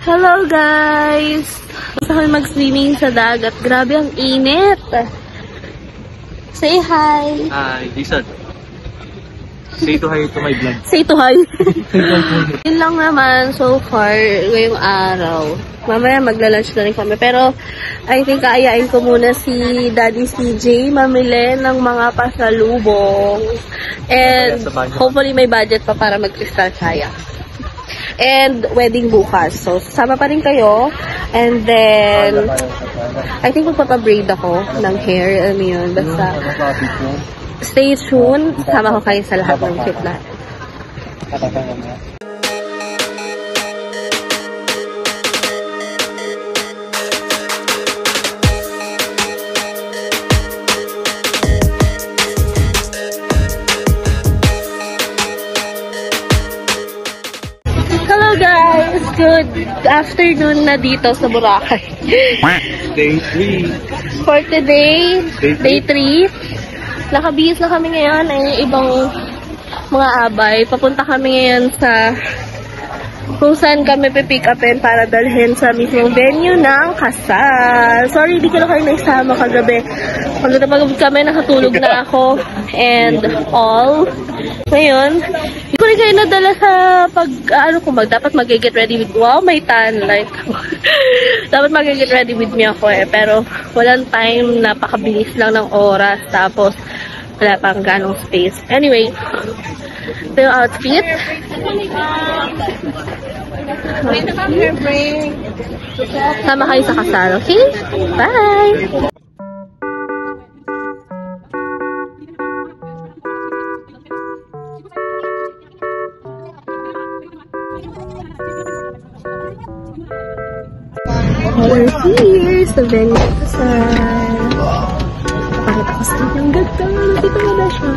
Hello guys! Gusto kami mag-swimming sa dagat. Grabe ang init! Say hi! Hi, Jason. Say to hi to my vlog. Say to hi! Yun lang naman so far ngayong araw. Mamaya magla-lunch na rin kami. Pero I think aayain ko muna si Daddy CJ mamili ng mga pasalubong. And hopefully may budget pa para mag-crystal sayang. And wedding bukas. So, sama pa rin kayo. And then, I think magpapabraid ako ng hair. Ano yun. Basta, stay tuned. Sama ko kayo sa lahat ng trip natin. Hello guys! Good afternoon na dito sa Boracay. Day 3. For today, day 3. Nakabihis na kami ngayon ay ibang mga abay. Papunta kami ngayon sa kung saan kami pipick upin para dalhin sa mismong venue ng kasal. Sorry, di ko na kayo naisama kagabi. Pagod na pagod kami, nakatulog na ako and all. Ngayon, hindi ko rin kayo nadala sa dapat mag-get ready with, wow, may tan, like, dapat mag-get ready with me ako pero walang time, napakabilis lang ng oras, tapos, wala pang ganong space. Anyway, ito yung outfit. Sama kayo sa kasal, okay? Bye! We're here sa venue ng kasal. Pakita ko sa inyo yung ganda. Nakita mo na siya.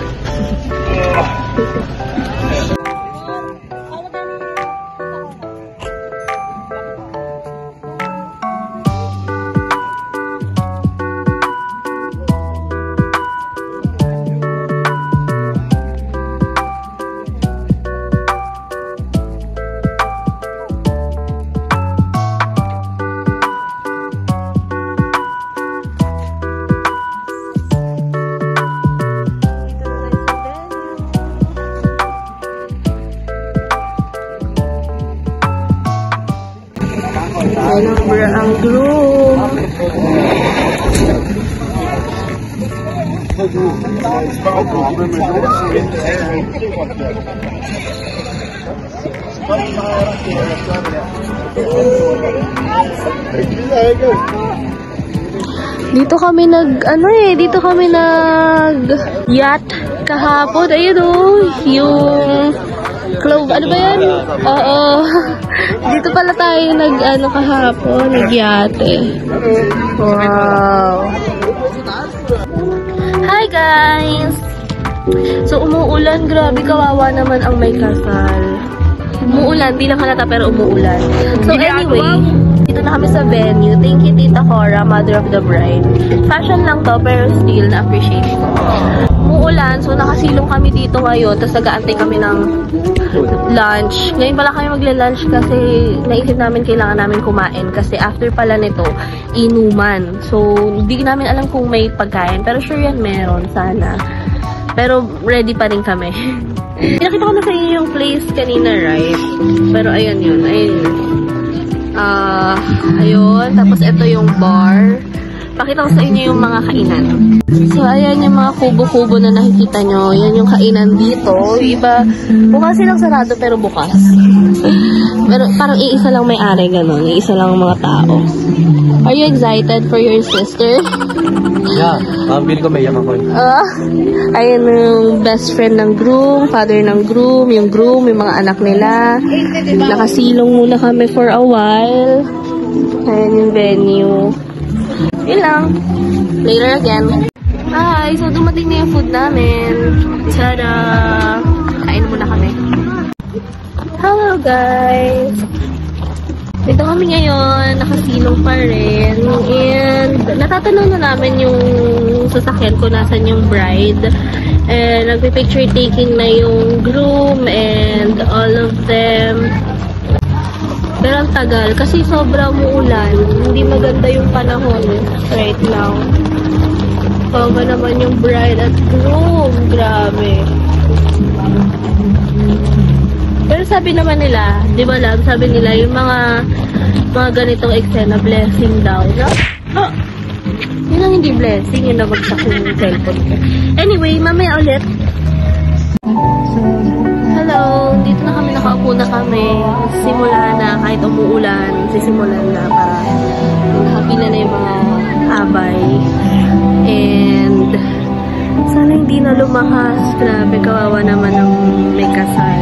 Ang groom. Dito kami dito kami yacht kahapon. Ayun yung Clove, ano ba yan? Oo. Dito pala tayo kahapon, nagyate. Wow. Hi guys! So umuulan, grabe kawawa naman ang may kasal. Umuulan, di lang halata pero umuulan. So anyway, dito na kami sa venue. Thank you Tita Cora, mother of the bride. Fashion lang to pero still na-appreciate ko. Umuulan, so nakasilong kami dito ngayon. Tapos nag-aantay kami ng lunch. Ngayon pala kami magla-lunch kasi naisip namin kailangan namin kumain. Kasi after pala nito, inuman. So, hindi namin alam kung may pagkain. Pero sure yan, meron. Sana. Pero ready pa rin kami. Pinakita ko na sa inyo yung place kanina, right? Pero ayun yun. Ayun. Tapos ito yung bar. Pakita ko sa inyo yung mga kainan. So, ayan yung mga kubo-kubo na nakikita nyo. Yan yung kainan dito. Iba, bukas silang sarado pero bukas. Pero parang iisa lang may-ari, gano'n. Iisa lang mga tao. Are you excited for your sister? Yeah, feel ko may yaman ko. Ayan yung best friend ng groom, father ng groom, yung mga anak nila. Nakasilong muna kami for a while. Ayan yung venue. Yun lang. Later again. Hi! So, dumating na yung food namin. Tada! Kain muna kami. Hello, guys! Dito kami ngayon. Nakasilong pa rin. And, natatanaw na namin yung sasakyan ko. Nasaan yung bride. And, nagpipicture taking na yung groom and all of them. Pero ang tagal kasi sobrang umuulan. Hindi maganda yung panahon right now. Baba naman yung bride at groom. Grabe. Pero sabi naman nila, di ba lang, sabi nila yung mga ganitong eksena, blessing daw. No? Oh, yun ang hindi blessing, yun na magsak yung cellphone ko. Anyway, mamaya ulit. Hello, dito na kami, nakaupo na kami. Simula na, kahit umuulan, sisimulan na para nakapila na yung mga abay. And sana hindi na lumahas. Grabe, kawawa naman ng may kasal.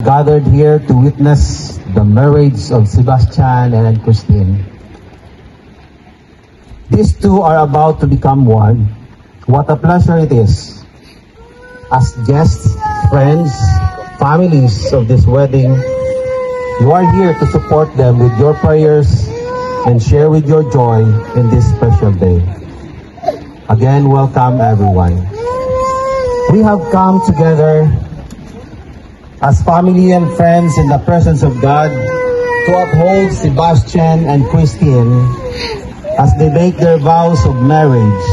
Gathered here to witness the marriage of Sebastian and Christine. These two are about to become one. What a pleasure it is. As guests, friends, families of this wedding, you are here to support them with your prayers and share with your joy in this special day. Again, welcome everyone. We have come together as family and friends in the presence of God to uphold Sebastian and Christine as they make their vows of marriage.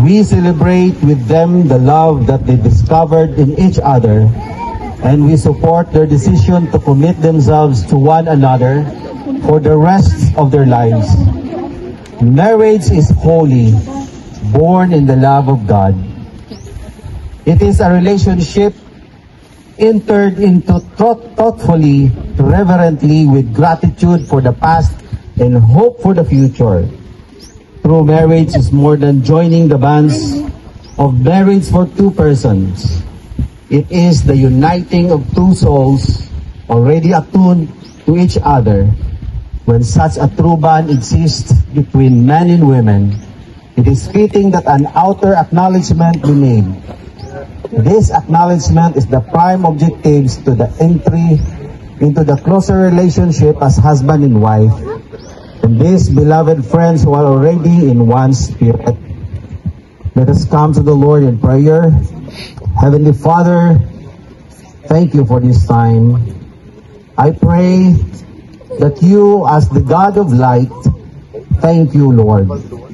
We celebrate with them the love that they discovered in each other, and we support their decision to commit themselves to one another for the rest of their lives. Marriage is holy, born in the love of God. It is a relationship entered into thoughtfully, reverently, with gratitude for the past and hope for the future. True marriage is more than joining the bands of marriage for two persons. It is the uniting of two souls already attuned to each other. When such a true bond exists between men and women, it is fitting that an outer acknowledgement be made. This acknowledgement is the prime objectives to the entry into the closer relationship as husband and wife, and these beloved friends who are already in one spirit. Let us come to the Lord in prayer. Heavenly Father, thank you for this time. I pray that you, as the God of light, thank you, Lord,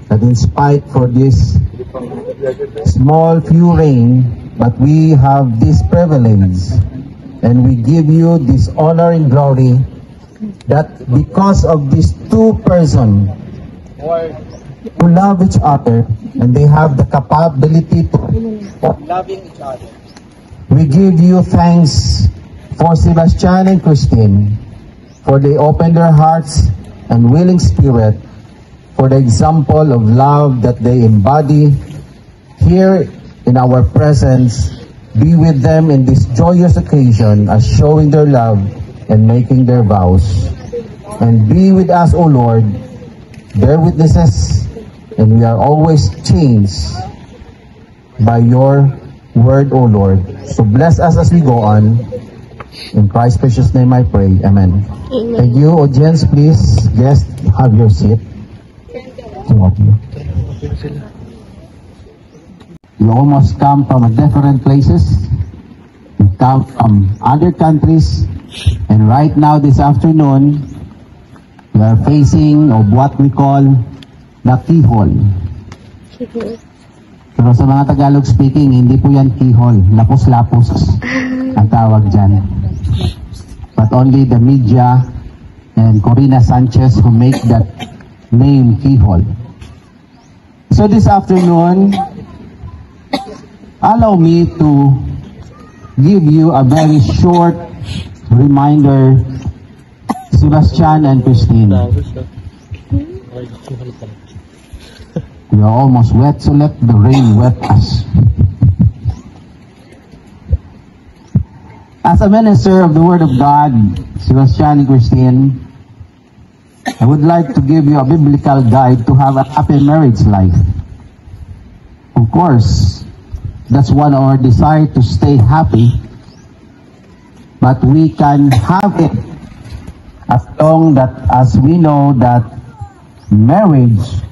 that in spite for this small few rain, but we have this privilege, and we give you this honor and glory, that because of these two persons who love each other, and they have the capability of loving each other, we give you thanks for Sebastian and Christine, for they opened their hearts and willing spirit, for the example of love that they embody here in our presence. Be with them in this joyous occasion as showing their love and making their vows. And be with us, O Lord, their witnesses, and we are always changed by your word, O Lord. So bless us as we go on. In Christ's precious name I pray. Amen. Amen. Thank you, audience. Please, guests, have your seat. You almost come from different places. You come from other countries. And right now, this afternoon, we are facing of what we call the keyhole. Pero sa mga Tagalog speaking, hindi po yan keyhole. Lapos-lapos ang tawag dyan. But only the media and Corina Sanchez who make that name keyhole. So this afternoon, allow me to give you a very short reminder, Sebastian and Christine. We are almost wet, so let the rain wet us. As a minister of the Word of God, Sebastian and Christine, I would like to give you a biblical guide to have a happy marriage life. Of course, that's one of our desire to stay happy, but we can have it as long that as we know that marriage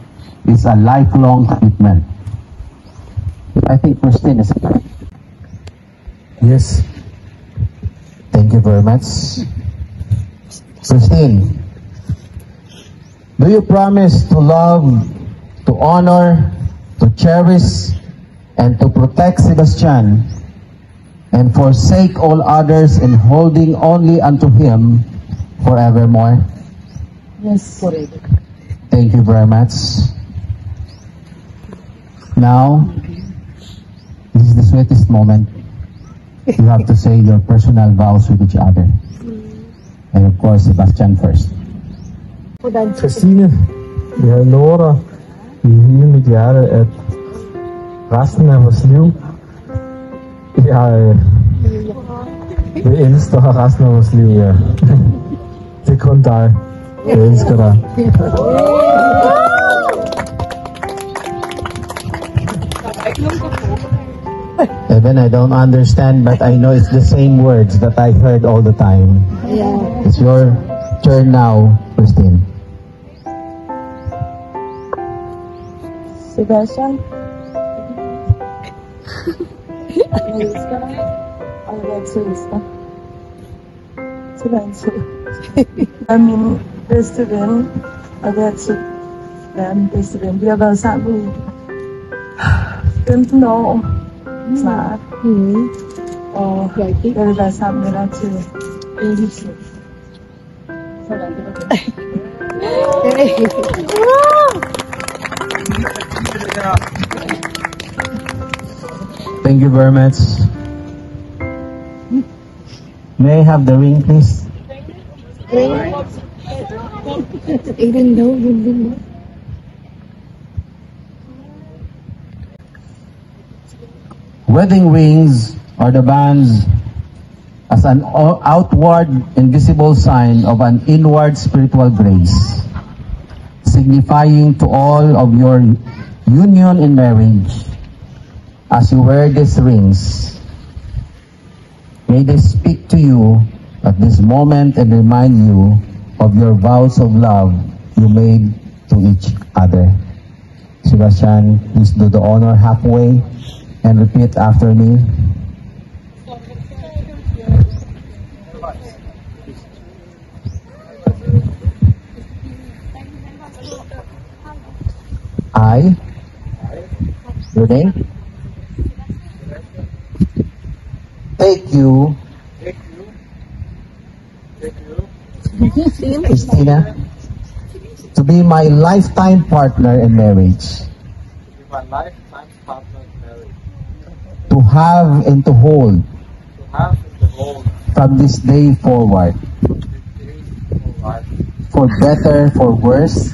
is a lifelong commitment. I think Christine is correct. Yes. Thank you very much. Christine, do you promise to love, to honor, to cherish, and to protect Sebastian, and forsake all others in holding only unto him forevermore? Yes, forever. Thank you very much. Now, this is the sweetest moment. You have to say your personal vows with each other. And of course, Sebastian first. Christine, jeg lover dig i hele mit hjerte, at resten af vores liv, jeg vil elske dig resten af vores liv, ja. Det er kun dig. Jeg elsker dig. Even I don't understand, but I know it's the same words that I heard all the time. Yeah. It's your turn now, Christine. Sebastian? Analista? Analista? Silencio. President, President, dia bahasa aku. Tentu, saat dari bahasa merah tu, English. Thank you very much. May I have the ring, please? Wedding rings are the bands as an outward and visible sign of an inward spiritual grace, signifying to all of your union in marriage. As you wear these rings, may they speak to you at this moment and remind you of your vows of love you made to each other. Sebastian, please do the honor halfway and repeat after me. I, your name, take you, Christina, to be my lifetime partner in marriage. To have and to hold from this day forward, for better, for worse,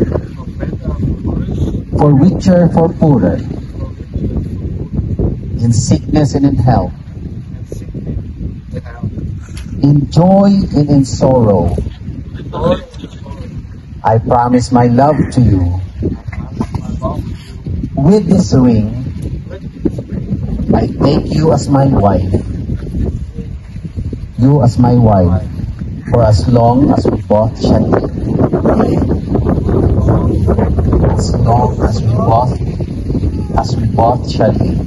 for richer, for poorer, in sickness and in health, in joy and in sorrow. I promise my love to you. With this ring, I take you as my wife. You as my wife, for as long as we both shall live. As long as we both shall live.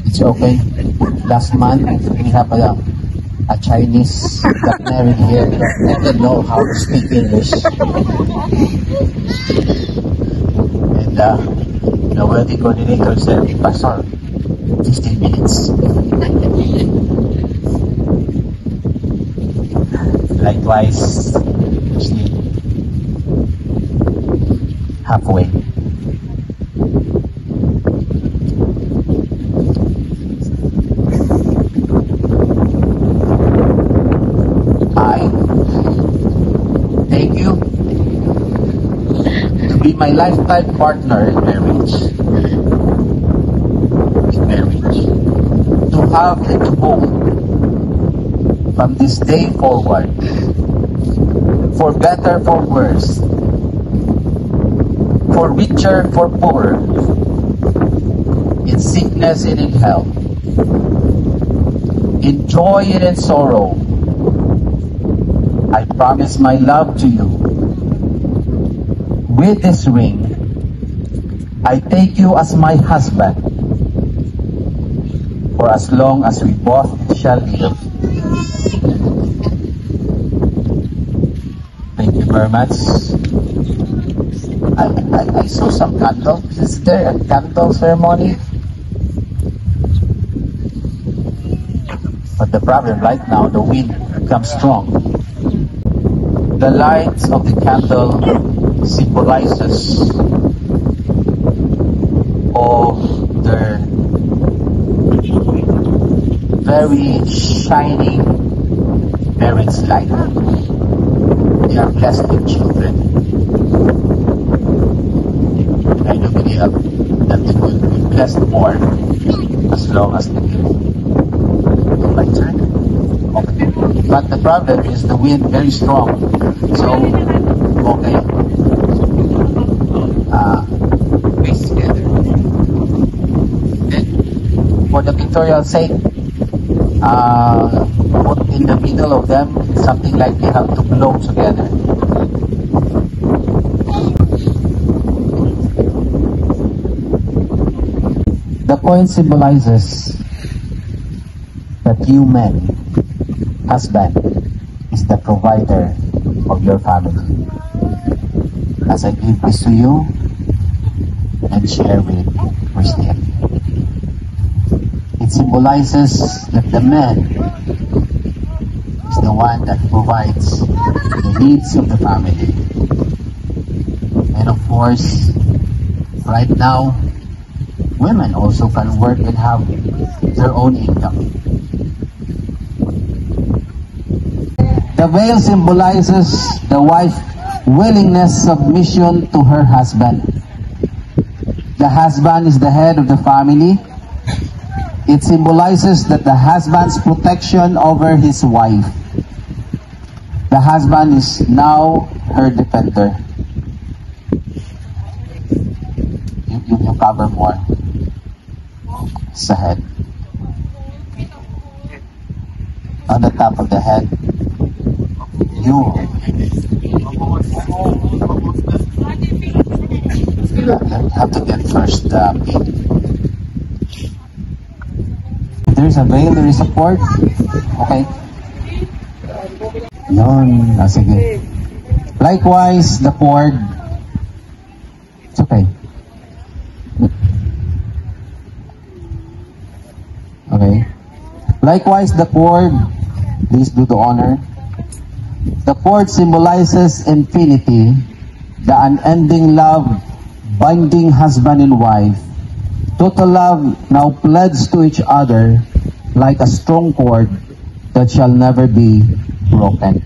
It's okay. Last month, we have a Chinese got married here that didn't know how to speak English. And the wedding coordinator said, Pastor, 15 minutes. Likewise, halfway. I take you to be my lifetime partner in marriage. To have and to hold from this day forward, for better, for worse, for richer, for poorer, in sickness and in health, in joy and in sorrow. I promise my love to you. With this ring, I take you as my husband, for as long as we both shall live. Thank you very much. I saw some candles. Is there a candle ceremony? But the problem right now, the wind comes strong. The lights of the candle symbolizes of their very shining marriage light. They are blessed with children. I do believe that they will be blessed more as long as they live. My turn? Okay. But the problem is the wind very strong. So, okay. Face together. Then, for the pictorial sake, put in the middle of them something like they have to blow together. The coin symbolizes that you men, husband, is the provider of your family. As I give this to you and share with Christian. It symbolizes that the man is the one that provides the needs of the family. And of course, right now, women also can work and have their own income. The veil symbolizes the wife's willingness submission to her husband. The husband is the head of the family. It symbolizes that the husband's protection over his wife. The husband is now her defender. You cover more sa head. On the top of the head, you have to get first the pin. There's a veil, there is a cord. Okay. Yun. Sige. Likewise, the cord. It's okay. Okay. Likewise, the cord. Please do the honor. The cord symbolizes infinity, the unending love binding husband and wife. Total love now pledged to each other like a strong cord that shall never be broken.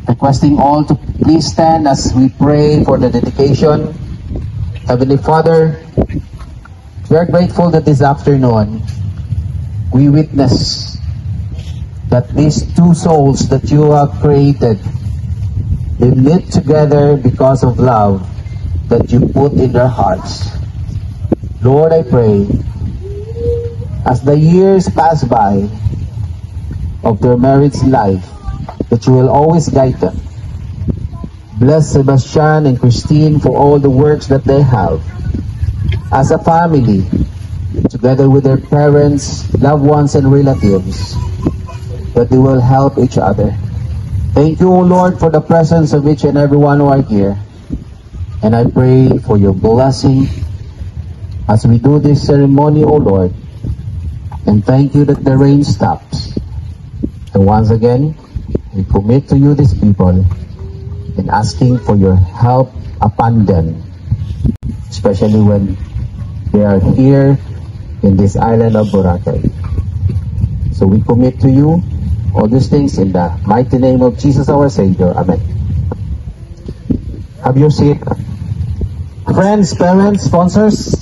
Requesting all to please stand as we pray for the dedication. Heavenly Father, we are grateful that this afternoon we witness that these two souls that you have created, they live together because of love that you put in their hearts. Lord, I pray, as the years pass by of their marriage life, that you will always guide them. Bless Sebastian and Christine for all the works that they have. As a family, together with their parents, loved ones, and relatives, that they will help each other. Thank you, O Lord, for the presence of each and every one who are here. And I pray for your blessing as we do this ceremony, O Lord. And thank you that the rain stops. And once again, we commit to you these people in asking for your help upon them, especially when they are here in this island of Boracay. So we commit to you all these things in the mighty name of Jesus our Savior. Amen. Have your seat. Friends, parents, sponsors.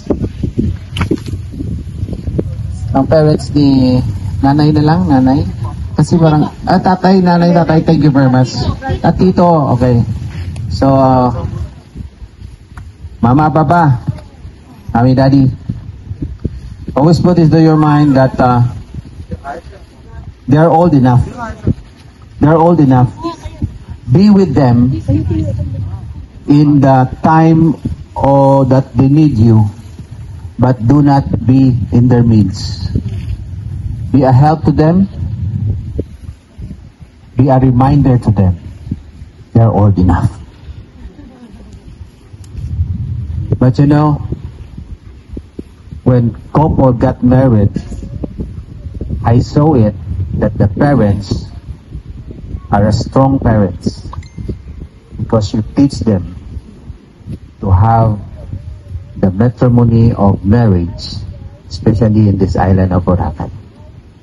Ang parents ni nanay na lang, nanay. Kasi parang, tatay, nanay, tatay, thank you very much. At tito, okay. So, mama, papa, mommy, daddy, always put into your mind that they are old enough. They are old enough. Be with them in the time that they need you, but do not be in their midst. Be a help to them. Be a reminder to them. They are old enough. But you know, when couple got married, I saw it that the parents are strong parents because you teach them to have the matrimony of marriage, especially in this island of Boracay.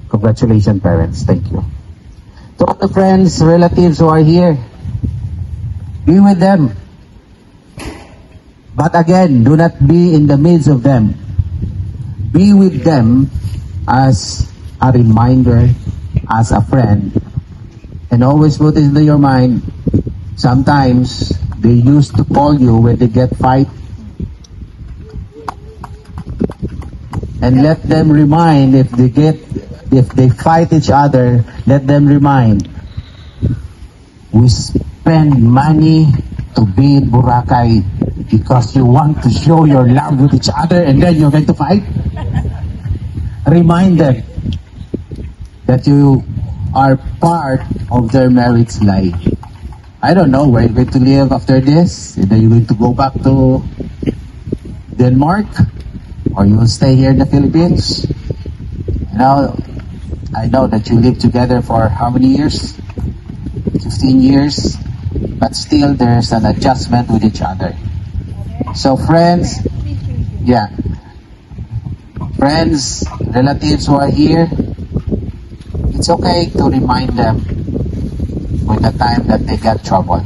Congratulations, parents. Thank you. To all the friends, relatives who are here, be with them. But again, do not be in the midst of them. Be with them as a reminder, as a friend. And always put it into your mind, sometimes they used to call you when they get fight. And let them remind if they fight each other, let them remind we spend money to be in Boracay because you want to show your love with each other and then you're going to fight? Remind them that you are part of their marriage life. I don't know where you're going to live after this. Either you're going to go back to Denmark or you will stay here in the Philippines. Now, I know that you lived together for how many years? 15 years. But still, there's an adjustment with each other. So friends, friends, relatives who are here, it's okay to remind them with the time that they got trouble.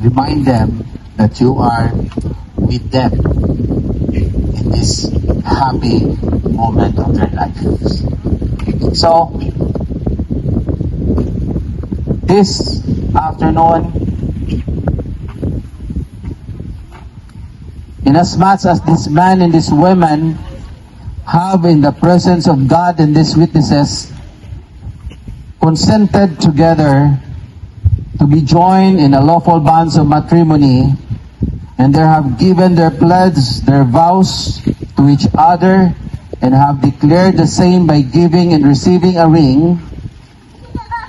Remind them that you are with them in this happy moment of their lives. So, this afternoon, inasmuch as this man and this woman have in the presence of God and these witnesses consented together to be joined in a lawful bonds of matrimony, and they have given their pledge, their vows to each other, and have declared the same by giving and receiving a ring.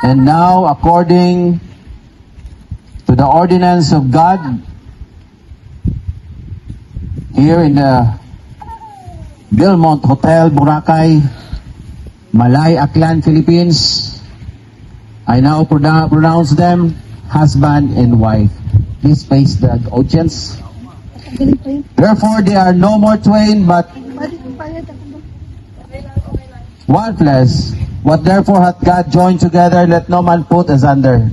And now, according to the ordinance of God, here in the Belmont Hotel, Boracay, Malay, Aklan, Philippines, I now pronounce them husband and wife. Please face the audience. Therefore, they are no more twain, but one flesh. What therefore hath God joined together, let no man put asunder.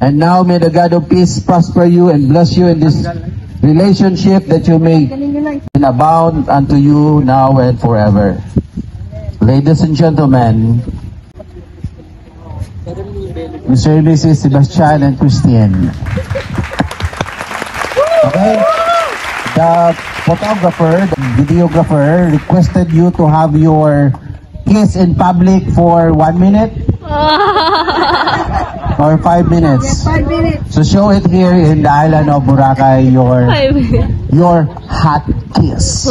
And now may the God of peace prosper you and bless you in this relationship, that you may and abound unto you now and forever. Ladies and gentlemen, Mr. and Mrs. Sebastian and Christine. Okay, the photographer, the videographer requested you to have your kiss in public for 1 minute or 5 minutes. 5 minutes. So show it here in the island of Boracay, your hot kiss.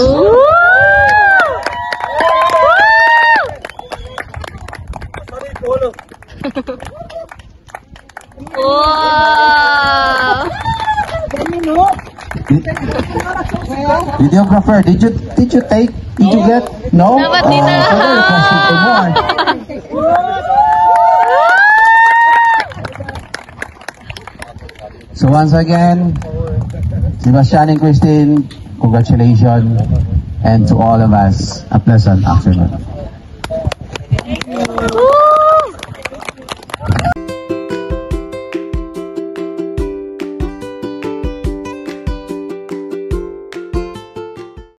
Wow! Videographer, did you get? No? Dapat di na. So once again, Sebastian and Christine, congratulations, and to all of us, a pleasant afternoon.